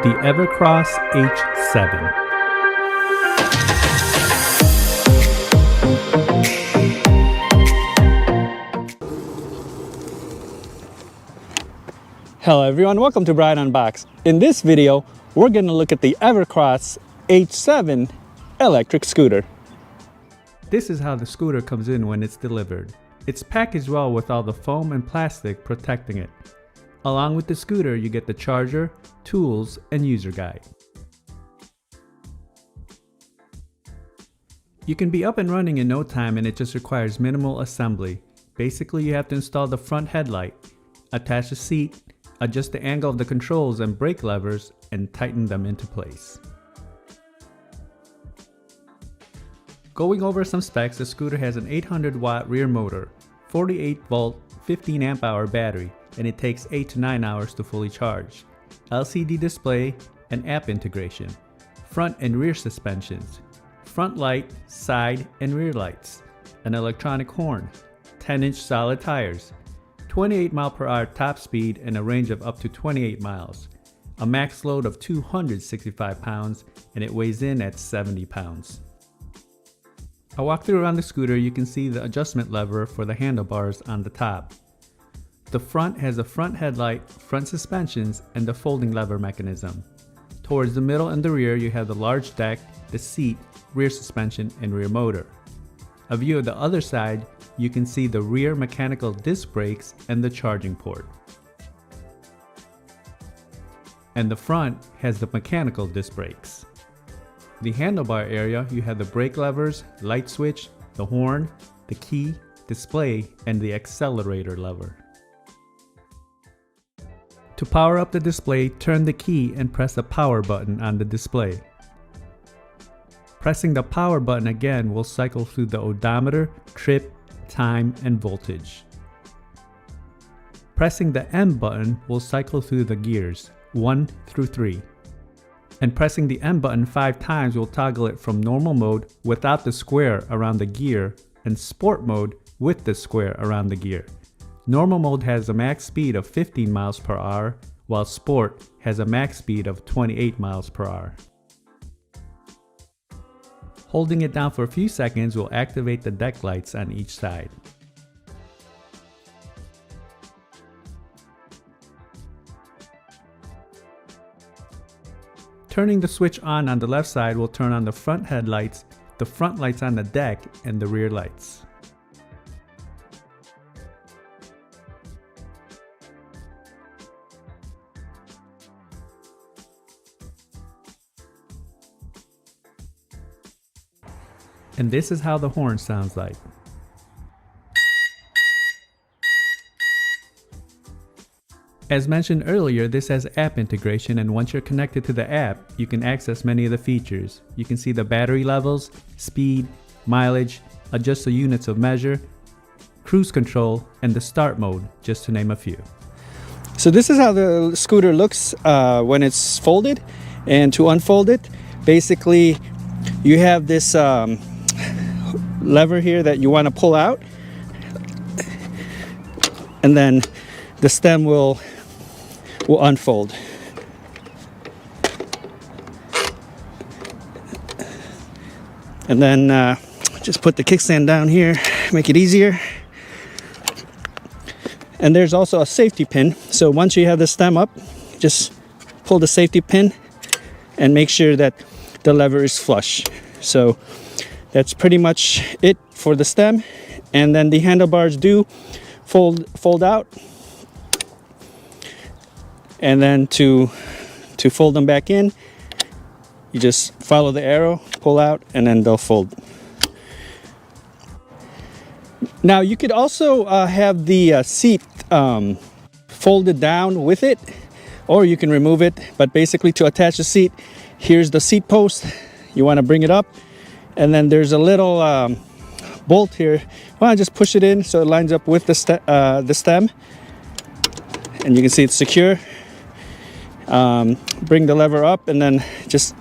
the Evercross H7. Hello everyone, welcome to Brian Unbox. In this video, we're going to look at the Evercross H7 electric scooter. This is how the scooter comes in when it's delivered. It's packaged well with all the foam and plastic protecting it. Along with the scooter, you get the charger, tools, and user guide. You can be up and running in no time, and it just requires minimal assembly. Basically, you have to install the front headlight, attach the seat, adjust the angle of the controls and brake levers, and tighten them into place. Going over some specs, the scooter has an 800 watt rear motor, 48 volt, 15 amp hour battery, and it takes 8 to 9 hours to fully charge. LCD display and app integration, front and rear suspensions, front light, side and rear lights, an electronic horn, 10-inch solid tires, 28 mph top speed and a range of up to 28 miles, a max load of 265 pounds, and it weighs in at 70 pounds. I walk through around the scooter. You can see the adjustment lever for the handlebars on the top. The front has a front headlight, front suspensions, and the folding lever mechanism. Towards the middle and the rear, you have the large deck, the seat, rear suspension, and rear motor. A view of the other side, you can see the rear mechanical disc brakes and the charging port. And the front has the mechanical disc brakes. The handlebar area, you have the brake levers, light switch, the horn, the key, display, and the accelerator lever. To power up the display, turn the key and press the power button on the display. Pressing the power button again will cycle through the odometer, trip, time, and voltage. Pressing the M button will cycle through the gears, 1 through 3. And pressing the M button 5 times will toggle it from normal mode without the square around the gear and sport mode with the square around the gear. Normal mode has a max speed of 15 miles per hour, while sport has a max speed of 28 miles per hour. Holding it down for a few seconds will activate the deck lights on each side. Turning the switch on the left side will turn on the front headlights, the front lights on the deck, and the rear lights. And this is how the horn sounds like. As mentioned earlier, this has app integration, and once you're connected to the app, you can access many of the features. You can see the battery levels, speed, mileage, adjust the units of measure, cruise control, and the start mode, just to name a few. So this is how the scooter looks when it's folded. And to unfold it, basically you have this lever here that you want to pull out, and then the stem will unfold. And then just put the kickstand down here, make it easier. And there's also a safety pin, so once you have the stem up, just pull the safety pin and make sure that the lever is flush. So that's pretty much it for the stem. And then the handlebars do fold out, and then to fold them back in, you just follow the arrow, pull out, and then they'll fold. Now you could also have the seat folded down with it, or you can remove it. But basically, to attach the seat, here's the seat post. You want to bring it up, and then there's a little bolt here. Well, just push it in so it lines up with the stem, and you can see it's secure. Bring the lever up and then just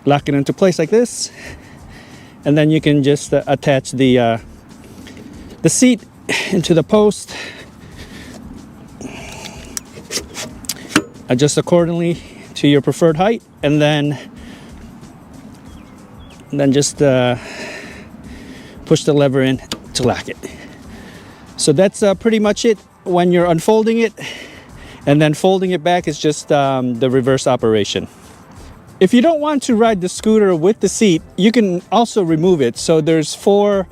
lock it into place like this, and then you can just attach the seat into the post, adjust accordingly to your preferred height, and then just push the lever in to lock it. So that's pretty much it when you're unfolding it, and then folding it back is just the reverse operation. If you don't want to ride the scooter with the seat, you can also remove it. So there's 4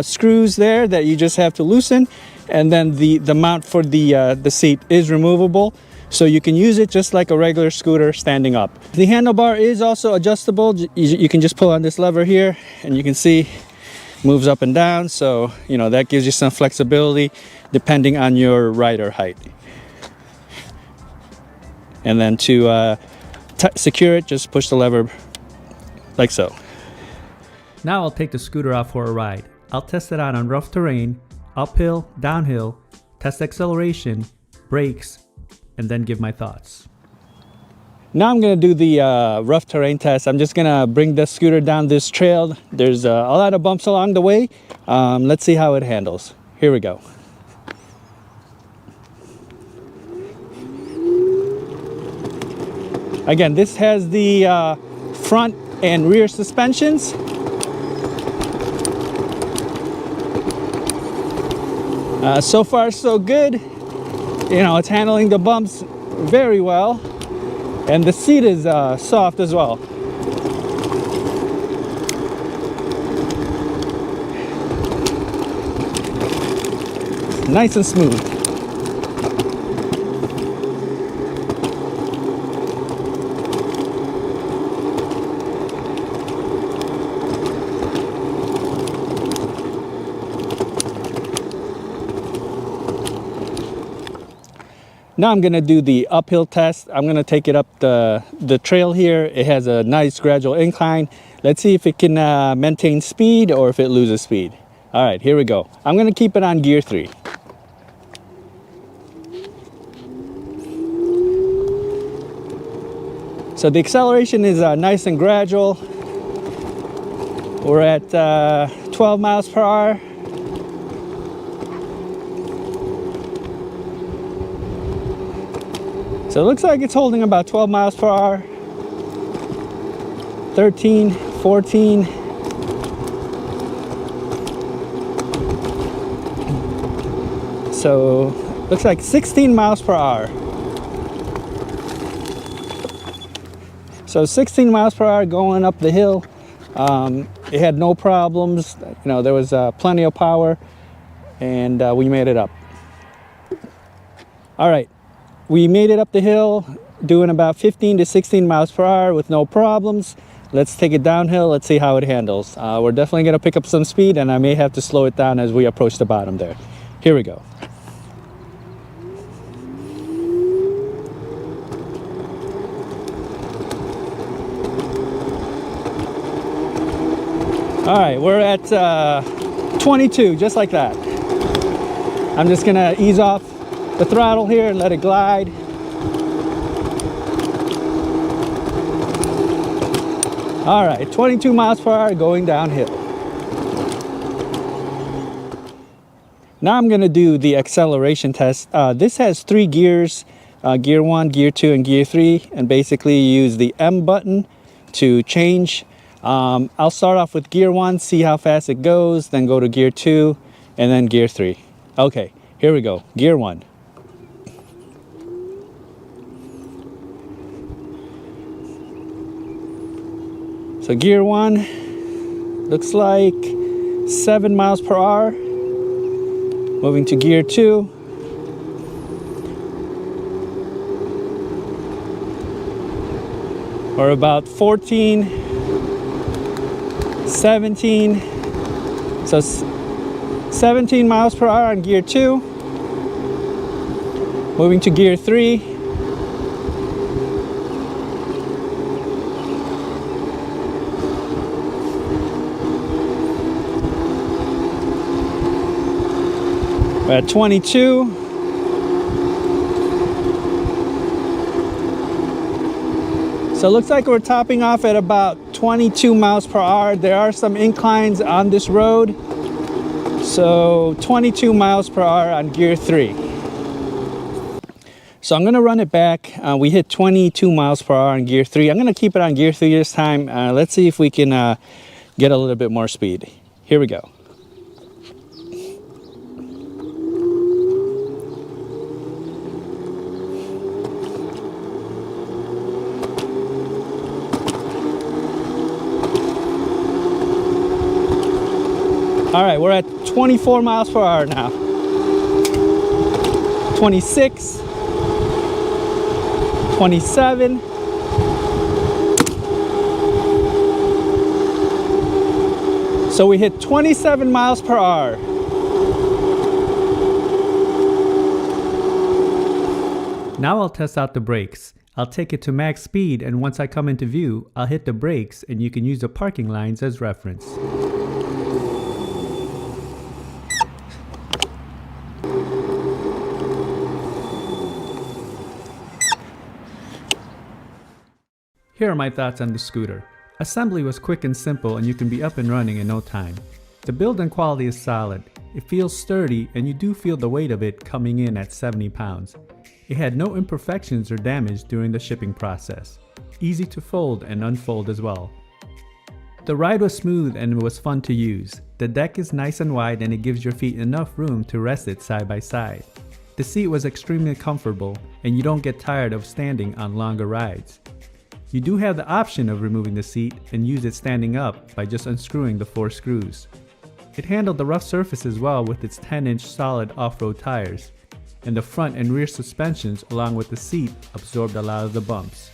screws there that you just have to loosen, and then the mount for the seat is removable, so you can use it just like a regular scooter standing up. The handlebar is also adjustable. You can just pull on this lever here, and you can see it moves up and down, so that gives you some flexibility depending on your rider height. And then to secure it, just push the lever like so. Now I'll take the scooter out for a ride. I'll test it out on rough terrain, uphill, downhill, test acceleration, brakes, and then give my thoughts. Now I'm going to do the rough terrain test. I'm just going to bring the scooter down this trail. There's a lot of bumps along the way. Let's see how it handles. Here we go. Again, this has the front and rear suspensions. So far so good. It's handling the bumps very well, and the seat is soft as well. Nice and smooth. Now I'm going to do the uphill test. I'm going to take it up the trail here. It has a nice gradual incline. Let's see if it can maintain speed or if it loses speed. All right, here we go. I'm going to keep it on gear 3. So the acceleration is nice and gradual. We're at 12 miles per hour. So it looks like it's holding about 12 miles per hour. 13, 14. So looks like 16 miles per hour. So 16 miles per hour going up the hill. It had no problems. There was plenty of power, and we made it up. All right. We made it up the hill doing about 15 to 16 miles per hour with no problems. Let's take it downhill. Let's see how it handles. We're definitely going to pick up some speed, and I may have to slow it down as we approach the bottom there. Here we go. All right, we're at 22, just like that. I'm just going to ease off the throttle here and let it glide. All right, 22 miles per hour going downhill. Now I'm going to do the acceleration test. This has 3 gears, gear 1, gear 2, and gear 3, and basically you use the M button to change. I'll start off with gear 1, see how fast it goes, then go to gear 2, and then gear 3. Okay, here we go, gear 1. So gear 1 looks like 7 miles per hour. Moving to gear 2. Or about 14, 17. So 17 miles per hour on gear 2. Moving to gear 3. We're at 22. So it looks like we're topping off at about 22 miles per hour. There are some inclines on this road. So 22 miles per hour on gear 3. So I'm gonna run it back. We hit 22 miles per hour on gear 3. I'm gonna keep it on gear 3 this time. Let's see if we can get a little bit more speed. Here we go. All right, we're at 24 miles per hour now. 26, 27. So we hit 27 miles per hour. Now I'll test out the brakes. I'll take it to max speed, and once I come into view, I'll hit the brakes and you can use the parking lines as reference. Here are my thoughts on the scooter. Assembly was quick and simple, and you can be up and running in no time. The build and quality is solid. It feels sturdy, and you do feel the weight of it coming in at 70 pounds. It had no imperfections or damage during the shipping process. Easy to fold and unfold as well. The ride was smooth and it was fun to use. The deck is nice and wide, and it gives your feet enough room to rest it side by side. The seat was extremely comfortable, and you don't get tired of standing on longer rides. You do have the option of removing the seat and use it standing up by just unscrewing the 4 screws. It handled the rough surfaces well with its 10-inch solid off-road tires, and the front and rear suspensions along with the seat absorbed a lot of the bumps.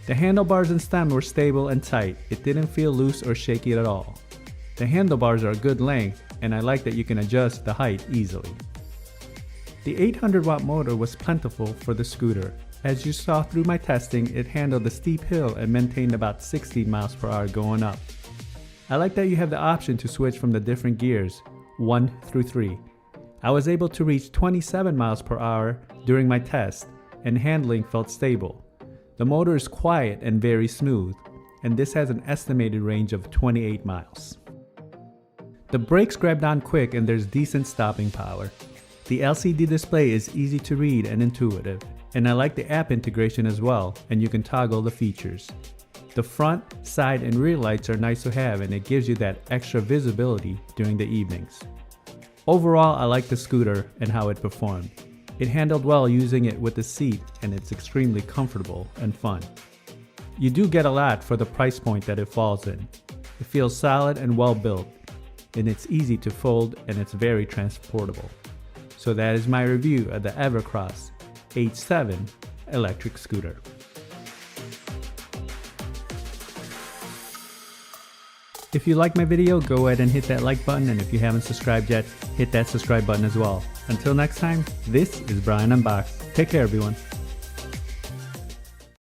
The handlebars and stem were stable and tight. It didn't feel loose or shaky at all. The handlebars are a good length, and I like that you can adjust the height easily. The 800-watt motor was plentiful for the scooter. As you saw through my testing, it handled the steep hill and maintained about 60 miles per hour going up. I like that you have the option to switch from the different gears, 1 through 3. I was able to reach 27 miles per hour during my test, and handling felt stable. The motor is quiet and very smooth, and this has an estimated range of 28 miles. The brakes grabbed on quick, and there's decent stopping power. The LCD display is easy to read and intuitive, and I like the app integration as well, and you can toggle the features. The front, side, and rear lights are nice to have, and it gives you that extra visibility during the evenings. Overall, I like the scooter and how it performed. It handled well using it with the seat, and it's extremely comfortable and fun. You do get a lot for the price point that it falls in. It feels solid and well built, and it's easy to fold, and it's very transportable. So that is my review of the Evercross H7 electric scooter. If you like my video, go ahead and hit that like button, and if you haven't subscribed yet, hit that subscribe button as well. Until next time, this is Brian Unboxed. Take care, everyone.